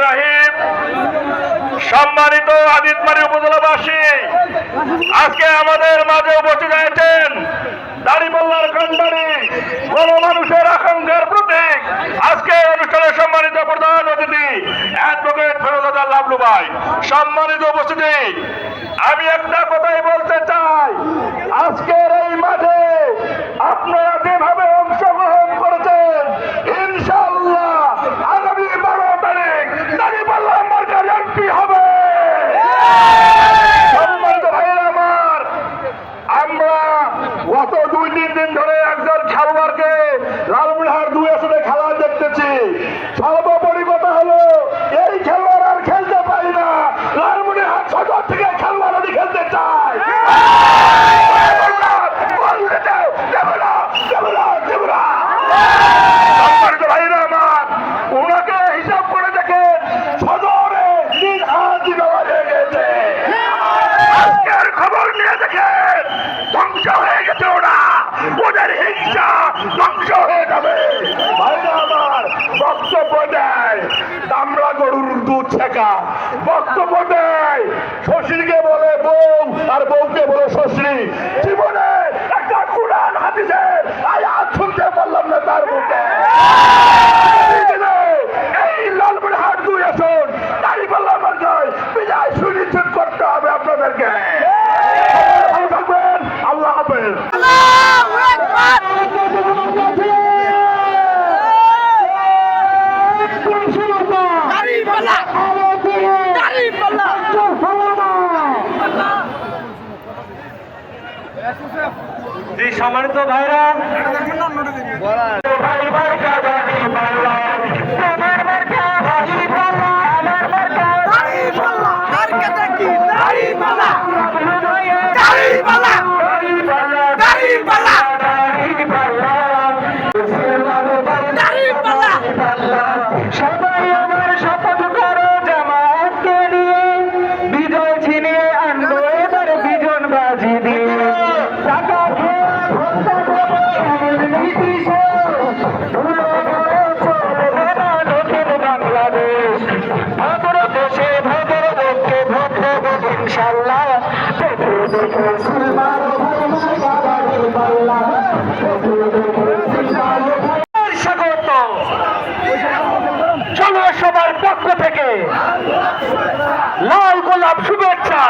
রহিম। সম্মানিত আদিতমারি উপজেলাবাসী, আজকে আমাদের মাঝে উপস্থিত হয়েছেন দাড়িপাল্লার কান্ডারি গণমানুষের আকাঙ্ক্ষার প্রতীক আজকে অনুষ্ঠানের সম্মানিত প্রধান অতিথি অ্যাডভোকেট ফেরোজা লাবলু ভাই। সম্মানিত উপস্থিতি, আমি একটা কথাই বলতে চাই, আজকের এই মাঠে আপনারা যেভাবে অংশগ্রহণ করেছেন, ইনশাআল্লাহ আগামী 12 তারিখ দাড়িপাল্লা মার্কার এমপি হবে। সম্মানিত ভাইয়েরা আমার, আমরা গত 2-3 দিন ধরে একজন খেলোয়াড়কে লালমনিরহাট 2 আসনে খেলা দেখতেছি। সর্বোপরি কথা হলো, এই খেলোয়াড় আর খেলতে পারি না, লালমনিরহাট সদর থেকে খেলোয়াড় খেলতে চায়। সম্মানিত ভাইরা আমার, ওনাকে হিসাব করে দেখেন, সদরে 3 হাতি দেওয়া হয়ে গেছে। আজকের খবর নিয়ে দেখেন, ধ্বংস হয়ে গেছে ওরা, ওদের হিংসা ধ্বংস হয়ে যাবে। ভাইরা আমার, বক্তব্য দেয় দামড়া গরুর দুধ ছেঁকা, বক্তব্য দেয় শ্বশুরকে বলে বউ আর বউকে বলে শ্বশুরি। জীবনে একটা কুরআন হাদিসের আয়াত শুনতে পারলাম না তার মুখে। এই লালমনিরহাট 2 আসন দাড়িপাল্লা মার্কায় বিজয় সুনিশ্চিত করতে হবে আপনাদেরকে। ভালো থাকবেন, আল্লাহ হাফেজ। সম্মানিত ভাইরা, সবাই আমার শপথ করো জামাতকে নিয়ে, বিজয় ছিনিয়ে আনবো এবার বিজন বাজি দিয়ে। টাকা বাংলাদেশ ভদ্র দেশে ভদ্র লোককে ভদ্র ইনশাল্লাহ। স্বাগত চলো সবার পক্ষ থেকে লাল গোলাপ শুভেচ্ছা।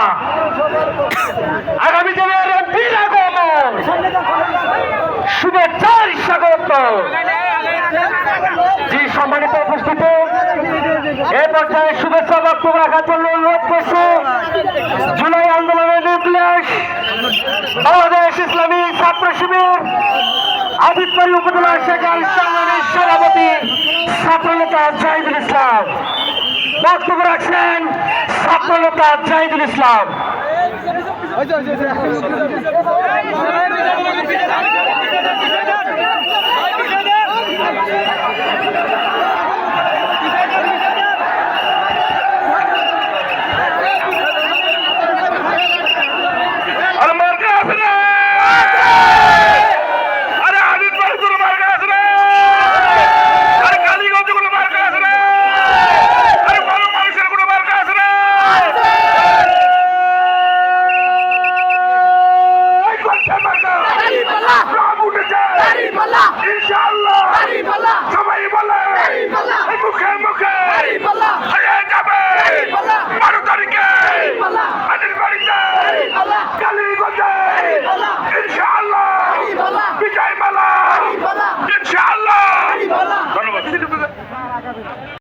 আগামী দিনের এমপির আগমন, শুভেচ্ছার স্বাগত। জি সম্মানিত উপস্থিতি, এ পর্যায়ে শুভেচ্ছা বক্তব্য রাখার জন্য অনুরোধ করছি জুলাই আন্দোলনের নিউক্লিয়াস বাংলাদেশ ইসলামী ছাত্র শিবির আদিতমারি উপজেলা শাখার সংগ্রামী সভাপতি ছাত্রনেতা জাহিদুল ইসলাম। বক্তব্য রাখছেন ছাত্রনেতা জাহিদুল ইসলাম।